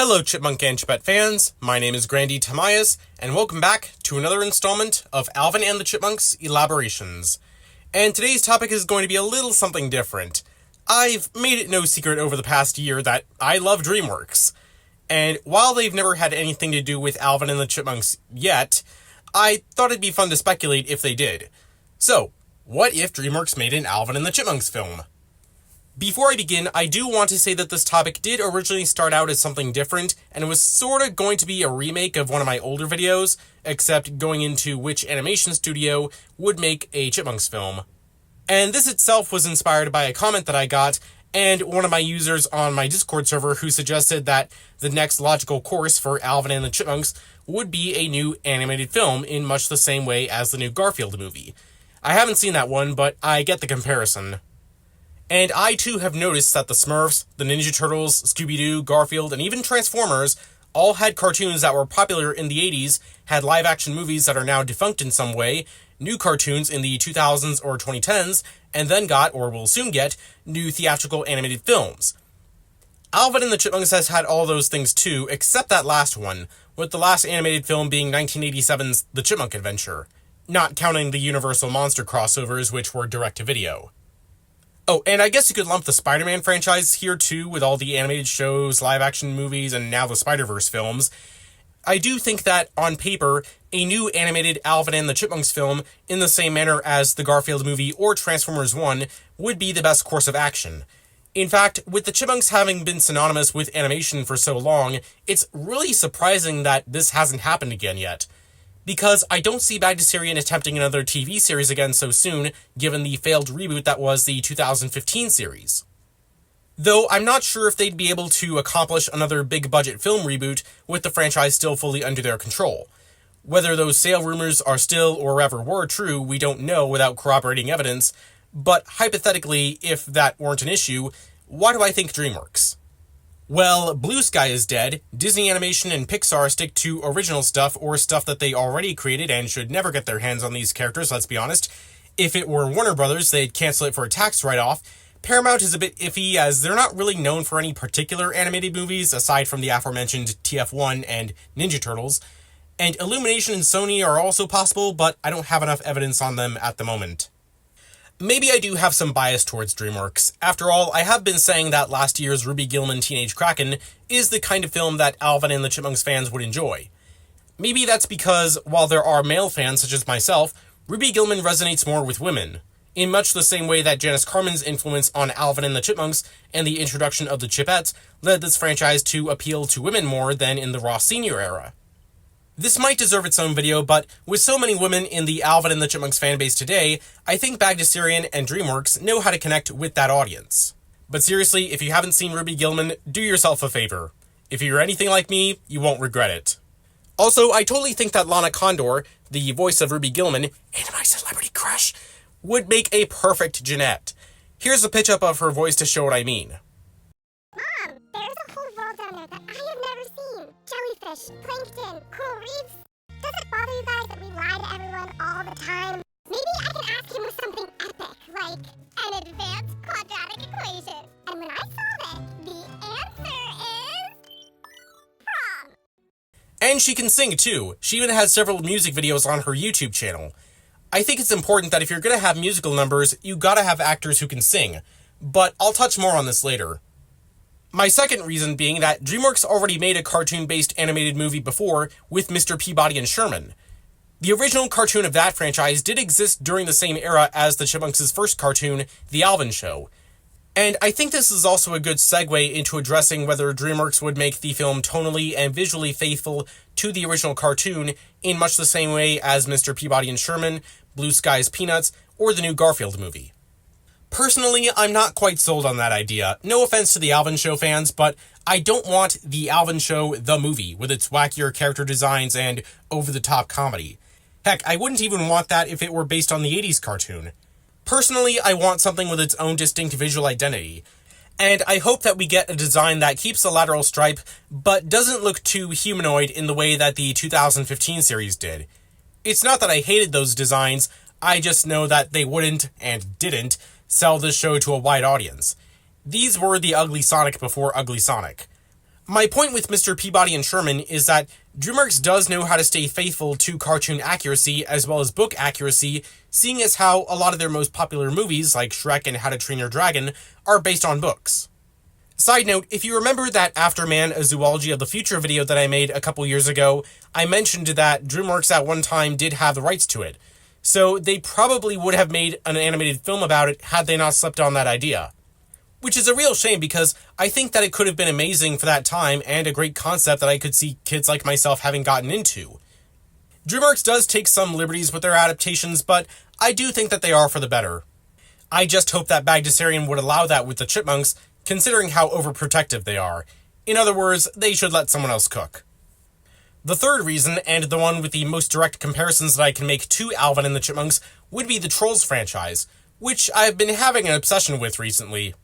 Hello Chipmunk and Chipette fans, my name is Grandy Tamayas, and welcome back to another installment of Alvin and the Chipmunks Elaborations. And today's topic is going to be a little something different. I've made it no secret over the past year that I love DreamWorks. And while they've never had anything to do with Alvin and the Chipmunks yet, I thought it'd be fun to speculate if they did. So, what if DreamWorks made an Alvin and the Chipmunks film? Before I begin, I do want to say that this topic did originally start out as something different, and it was sort of going to be a remake of one of my older videos, except going into which animation studio would make a Chipmunks film. And this itself was inspired by a comment that I got, and one of my users on my Discord server who suggested that the next logical course for Alvin and the Chipmunks would be a new animated film in much the same way as the new Garfield movie. I haven't seen that one, but I get the comparison. And I too have noticed that the Smurfs, the Ninja Turtles, Scooby-Doo, Garfield, and even Transformers all had cartoons that were popular in the 80s, had live-action movies that are now defunct in some way, new cartoons in the 2000s or 2010s, and then got, or will soon get, new theatrical animated films. Alvin and the Chipmunks has had all those things too, except that last one, with the last animated film being 1987's The Chipmunk Adventure, not counting the Universal Monster crossovers, which were direct-to-video. Oh, and I guess you could lump the Spider-Man franchise here too, with all the animated shows, live-action movies, and now the Spider-Verse films. I do think that, on paper, a new animated Alvin and the Chipmunks film, in the same manner as the Garfield movie or Transformers 1, would be the best course of action. In fact, with the Chipmunks having been synonymous with animation for so long, it's really surprising that this hasn't happened again yet. Because I don't see Bagdasarian attempting another TV series again so soon, given the failed reboot that was the 2015 series. Though I'm not sure if they'd be able to accomplish another big-budget film reboot with the franchise still fully under their control. Whether those sale rumors are still or ever were true, we don't know without corroborating evidence, but hypothetically, if that weren't an issue, why do I think DreamWorks? Well, Blue Sky is dead, Disney Animation and Pixar stick to original stuff or stuff that they already created and should never get their hands on these characters, let's be honest. If it were Warner Brothers, they'd cancel it for a tax write-off. Paramount is a bit iffy as they're not really known for any particular animated movies aside from the aforementioned TF1 and Ninja Turtles. And Illumination and Sony are also possible, but I don't have enough evidence on them at the moment. Maybe I do have some bias towards DreamWorks. After all, I have been saying that last year's Ruby Gillman Teenage Kraken is the kind of film that Alvin and the Chipmunks fans would enjoy. Maybe that's because, while there are male fans such as myself, Ruby Gillman resonates more with women, in much the same way that Janice Carmen's influence on Alvin and the Chipmunks and the introduction of the Chipettes led this franchise to appeal to women more than in the Ross Sr. era. This might deserve its own video, but with so many women in the Alvin and the Chipmunks fanbase today, I think Bagdasarian and DreamWorks know how to connect with that audience. But seriously, if you haven't seen Ruby Gillman, do yourself a favor. If you're anything like me, you won't regret it. Also, I totally think that Lana Condor, the voice of Ruby Gillman, and my celebrity crush, would make a perfect Jeanette. Here's a pitch-up of her voice to show what I mean. Mom, there's a whole world down there that I have never seen. Jellyfish, plankton, coral reefs. Does it bother you guys that we lie to everyone all the time? Maybe I can ask him with something epic, like an advanced quadratic equation. And when I solve it, the answer is prom. And she can sing too. She even has several music videos on her YouTube channel. I think it's important that if you're gonna have musical numbers, you gotta have actors who can sing. But I'll touch more on this later. My second reason being that DreamWorks already made a cartoon-based animated movie before with Mr. Peabody and Sherman. The original cartoon of that franchise did exist during the same era as the Chipmunks' first cartoon, The Alvin Show. And I think this is also a good segue into addressing whether DreamWorks would make the film tonally and visually faithful to the original cartoon in much the same way as Mr. Peabody and Sherman, Blue Sky's Peanuts, or the new Garfield movie. Personally, I'm not quite sold on that idea. No offense to the Alvin Show fans, but I don't want the Alvin Show the movie, with its wackier character designs and over-the-top comedy. Heck, I wouldn't even want that if it were based on the 80s cartoon. Personally, I want something with its own distinct visual identity. And I hope that we get a design that keeps the lateral stripe, but doesn't look too humanoid in the way that the 2015 series did. It's not that I hated those designs, I just know that they wouldn't, and didn't, sell this show to a wide audience. These were the Ugly Sonic before Ugly Sonic. My point with Mr. Peabody and Sherman is that DreamWorks does know how to stay faithful to cartoon accuracy as well as book accuracy, seeing as how a lot of their most popular movies, like Shrek and How to Train Your Dragon, are based on books. Side note, if you remember that After Man, a Zoology of the Future video that I made a couple years ago, I mentioned that DreamWorks at one time did have the rights to it. So they probably would have made an animated film about it had they not slept on that idea. Which is a real shame because I think that it could have been amazing for that time and a great concept that I could see kids like myself having gotten into. DreamWorks does take some liberties with their adaptations, but I do think that they are for the better. I just hope that Bagdasarian would allow that with the Chipmunks, considering how overprotective they are. In other words, they should let someone else cook. The third reason, and the one with the most direct comparisons that I can make to Alvin and the Chipmunks, would be the Trolls franchise, which I've been having an obsession with recently.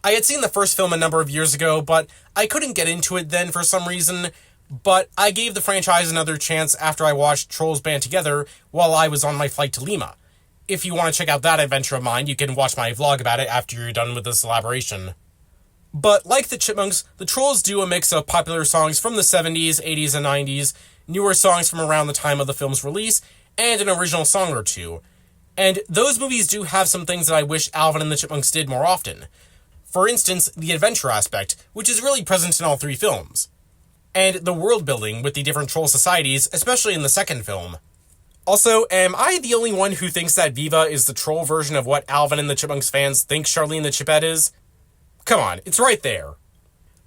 I had seen the first film a number of years ago, but I couldn't get into it then for some reason, but I gave the franchise another chance after I watched Trolls Band Together while I was on my flight to Lima. If you want to check out that adventure of mine, you can watch my vlog about it after you're done with this elaboration. But like the Chipmunks, the Trolls do a mix of popular songs from the 70s, 80s, and 90s, newer songs from around the time of the film's release, and an original song or two. And those movies do have some things that I wish Alvin and the Chipmunks did more often. For instance, the adventure aspect, which is really present in all three films. And the world building with the different troll societies, especially in the second film. Also, am I the only one who thinks that Viva is the troll version of what Alvin and the Chipmunks fans think Charlene the Chipette is? Come on, it's right there.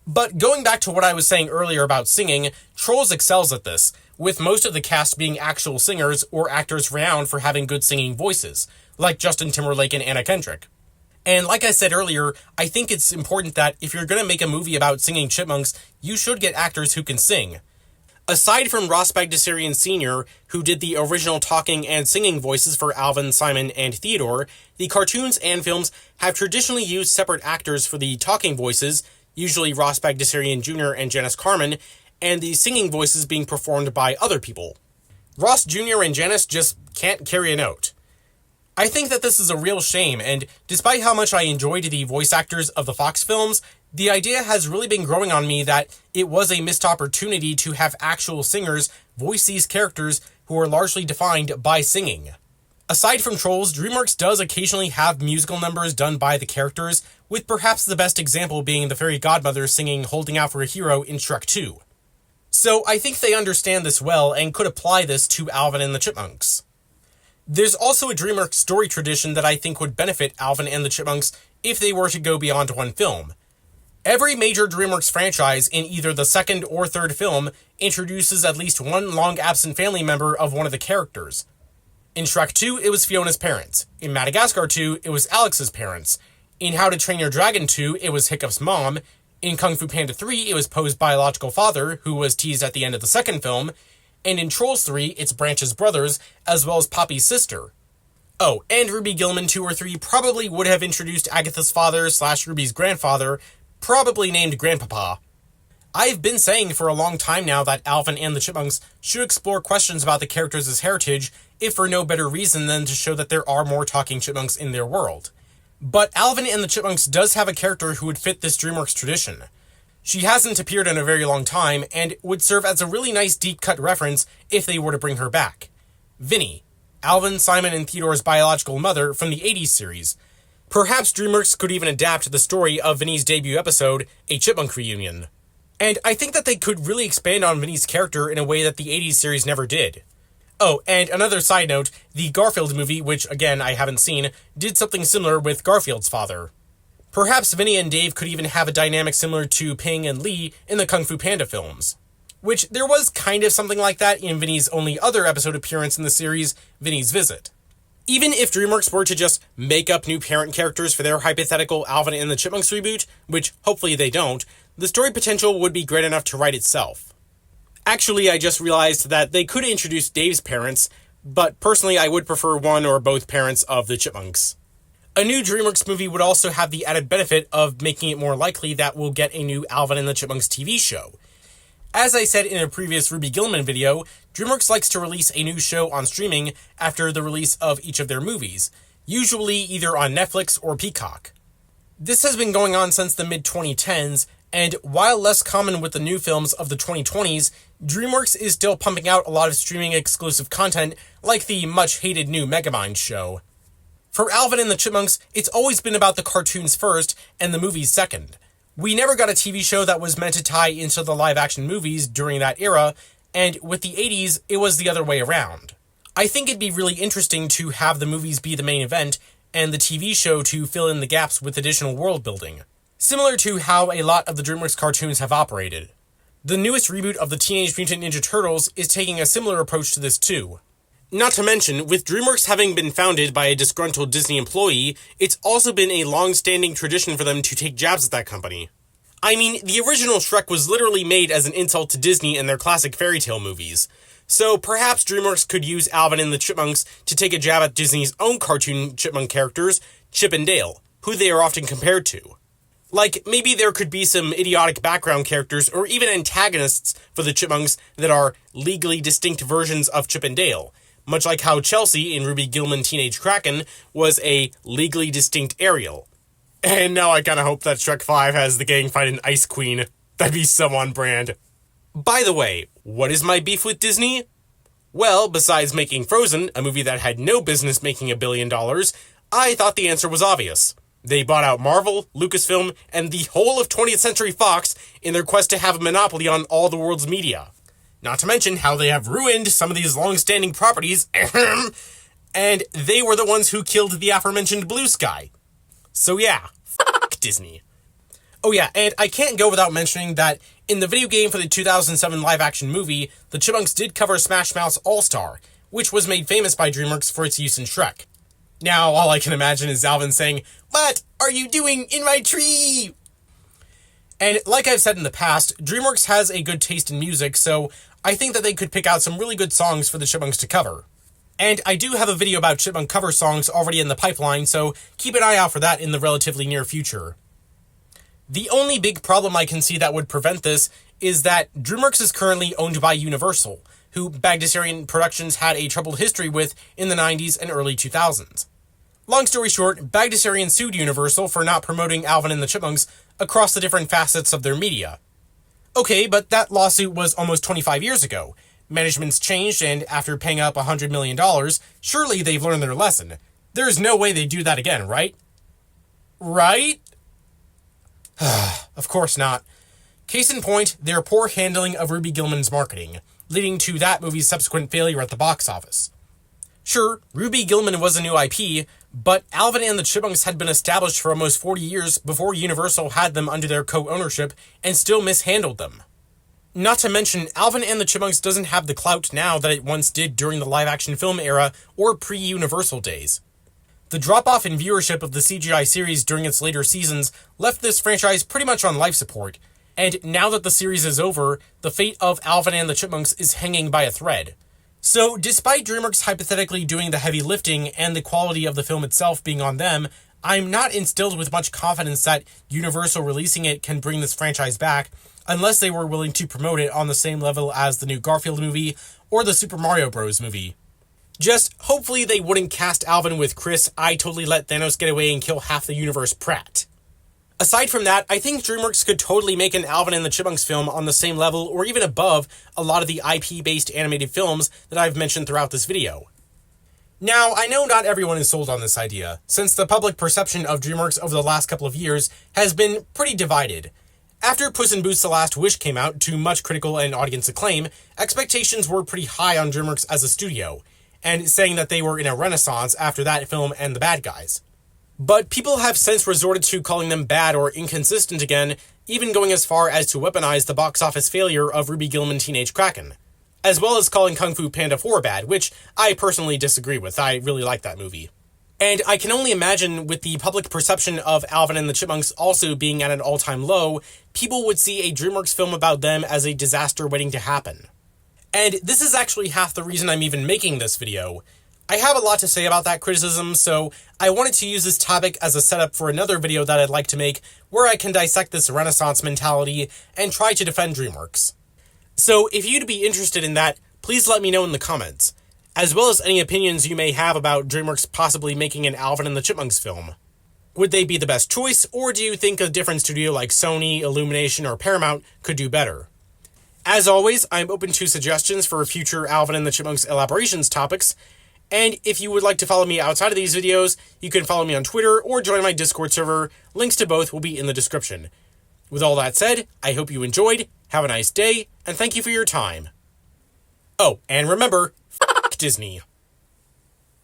But going back to what I was saying earlier about singing, Trolls excels at this, with most of the cast being actual singers or actors renowned for having good singing voices, like Justin Timberlake and Anna Kendrick. And like I said earlier, I think it's important that if you're going to make a movie about singing chipmunks, you should get actors who can sing. Aside from Ross Bagdasarian Sr., who did the original talking and singing voices for Alvin, Simon, and Theodore, the cartoons and films have traditionally used separate actors for the talking voices, usually Ross Bagdasarian Jr. and Janice Carmen, and the singing voices being performed by other people. Ross Jr. and Janice just can't carry a note. I think that this is a real shame, and despite how much I enjoyed the voice actors of the Fox films, the idea has really been growing on me that it was a missed opportunity to have actual singers voice these characters who are largely defined by singing. Aside from Trolls, DreamWorks does occasionally have musical numbers done by the characters, with perhaps the best example being the fairy godmother singing Holding Out for a Hero in Shrek 2. So I think they understand this well and could apply this to Alvin and the Chipmunks. There's also a DreamWorks story tradition that I think would benefit Alvin and the Chipmunks if they were to go beyond one film. Every major DreamWorks franchise in either the second or third film introduces at least one long-absent family member of one of the characters. In Shrek 2, it was Fiona's parents. In Madagascar 2, it was Alex's parents. In How to Train Your Dragon 2, it was Hiccup's mom. In Kung Fu Panda 3, it was Poe's biological father, who was teased at the end of the second film. And in Trolls 3, it's Branch's brothers, as well as Poppy's sister. Oh, and Ruby Gillman 2 or 3 probably would have introduced Agatha's father / Ruby's grandfather, probably named Grandpapa. I've been saying for a long time now that Alvin and the Chipmunks should explore questions about the characters' heritage, if for no better reason than to show that there are more talking chipmunks in their world. But Alvin and the Chipmunks does have a character who would fit this DreamWorks tradition. She hasn't appeared in a very long time, and would serve as a really nice deep-cut reference if they were to bring her back. Vinny, Alvin, Simon, and Theodore's biological mother from the 80s series. Perhaps DreamWorks could even adapt the story of Vinny's debut episode, A Chipmunk Reunion. And I think that they could really expand on Vinny's character in a way that the 80s series never did. Oh, and another side note, the Garfield movie, which again I haven't seen, did something similar with Garfield's father. Perhaps Vinny and Dave could even have a dynamic similar to Ping and Lee in the Kung Fu Panda films. Which there was kind of something like that in Vinny's only other episode appearance in the series, Vinny's Visit. Even if DreamWorks were to just make up new parent characters for their hypothetical Alvin and the Chipmunks reboot, which hopefully they don't, the story potential would be great enough to write itself. Actually, I just realized that they could introduce Dave's parents, but personally I would prefer one or both parents of the Chipmunks. A new DreamWorks movie would also have the added benefit of making it more likely that we'll get a new Alvin and the Chipmunks TV show. As I said in a previous Ruby Gillman video, DreamWorks likes to release a new show on streaming after the release of each of their movies, usually either on Netflix or Peacock. This has been going on since the mid-2010s, And while less common with the new films of the 2020s, DreamWorks is still pumping out a lot of streaming exclusive content like the much-hated new Megamind show. For Alvin and the Chipmunks, it's always been about the cartoons first and the movies second. We never got a TV show that was meant to tie into the live-action movies during that era, and with the 80s, it was the other way around. I think it'd be really interesting to have the movies be the main event, and the TV show to fill in the gaps with additional world building, similar to how a lot of the DreamWorks cartoons have operated. The newest reboot of the Teenage Mutant Ninja Turtles is taking a similar approach to this too. Not to mention, with DreamWorks having been founded by a disgruntled Disney employee, it's also been a long-standing tradition for them to take jabs at that company. I mean, the original Shrek was literally made as an insult to Disney and their classic fairy tale movies. So perhaps DreamWorks could use Alvin and the Chipmunks to take a jab at Disney's own cartoon chipmunk characters, Chip and Dale, who they are often compared to. Like, maybe there could be some idiotic background characters or even antagonists for the Chipmunks that are legally distinct versions of Chip and Dale, much like how Chelsea in Ruby Gillman Teenage Kraken was a legally distinct Ariel. And now I kinda hope that Shrek 5 has the gang fight an Ice Queen. That'd be so on brand. By the way, what is my beef with Disney? Well, besides making Frozen, a movie that had no business making $1 billion, I thought the answer was obvious. They bought out Marvel, Lucasfilm, and the whole of 20th Century Fox in their quest to have a monopoly on all the world's media. Not to mention how they have ruined some of these long-standing properties, and they were the ones who killed the aforementioned Blue Sky. So yeah, fuck Disney. Oh yeah, and I can't go without mentioning that in the video game for the 2007 live-action movie, the Chipmunks did cover Smash Mouth's All-Star, which was made famous by DreamWorks for its use in Shrek. Now, all I can imagine is Alvin saying, "What are you doing in my tree?" And like I've said in the past, DreamWorks has a good taste in music, so I think that they could pick out some really good songs for the Chipmunks to cover. And I do have a video about Chipmunk cover songs already in the pipeline, so keep an eye out for that in the relatively near future. The only big problem I can see that would prevent this is that DreamWorks is currently owned by Universal, who Bagdasarian Productions had a troubled history with in the 90s and early 2000s. Long story short, Bagdasarian sued Universal for not promoting Alvin and the Chipmunks across the different facets of their media. Okay, but that lawsuit was almost 25 years ago. Management's changed, and after paying up $100 million, surely they've learned their lesson. There's no way they'd do that again, right? Right? Of course not. Case in point, their poor handling of Ruby Gillman's marketing, leading to that movie's subsequent failure at the box office. Sure, Ruby Gillman was a new IP, but Alvin and the Chipmunks had been established for almost 40 years before Universal had them under their co-ownership and still mishandled them. Not to mention, Alvin and the Chipmunks doesn't have the clout now that it once did during the live-action film era or pre-Universal days. The drop-off in viewership of the CGI series during its later seasons left this franchise pretty much on life support, and now that the series is over, the fate of Alvin and the Chipmunks is hanging by a thread. So, despite DreamWorks hypothetically doing the heavy lifting and the quality of the film itself being on them, I'm not instilled with much confidence that Universal releasing it can bring this franchise back, unless they were willing to promote it on the same level as the new Garfield movie or the Super Mario Bros. Movie. Just, hopefully they wouldn't cast Alvin with Chris "I totally let Thanos get away and kill half the universe" Pratt. Aside from that, I think DreamWorks could totally make an Alvin and the Chipmunks film on the same level or even above a lot of the IP-based animated films that I've mentioned throughout this video. Now, I know not everyone is sold on this idea, since the public perception of DreamWorks over the last couple of years has been pretty divided. After Puss in Boots: The Last Wish came out to much critical and audience acclaim, expectations were pretty high on DreamWorks as a studio, and saying that they were in a renaissance after that film and The Bad Guys. But people have since resorted to calling them bad or inconsistent again, even going as far as to weaponize the box office failure of Ruby Gillman Teenage Kraken, as well as calling Kung Fu Panda 4 bad, which I personally disagree with. I really like that movie. And I can only imagine with the public perception of Alvin and the Chipmunks also being at an all-time low, people would see a DreamWorks film about them as a disaster waiting to happen. And this is actually half the reason I'm even making this video. I have a lot to say about that criticism, so I wanted to use this topic as a setup for another video that I'd like to make where I can dissect this Renaissance mentality and try to defend DreamWorks. So if you'd be interested in that, please let me know in the comments, as well as any opinions you may have about DreamWorks possibly making an Alvin and the Chipmunks film. Would they be the best choice, or do you think a different studio like Sony, Illumination, or Paramount could do better? As always, I'm open to suggestions for future Alvin and the Chipmunks Elaborations topics, and if you would like to follow me outside of these videos, you can follow me on Twitter or join my Discord server. Links to both will be in the description. With all that said, I hope you enjoyed, have a nice day, and thank you for your time. Oh, and remember, f*** Disney.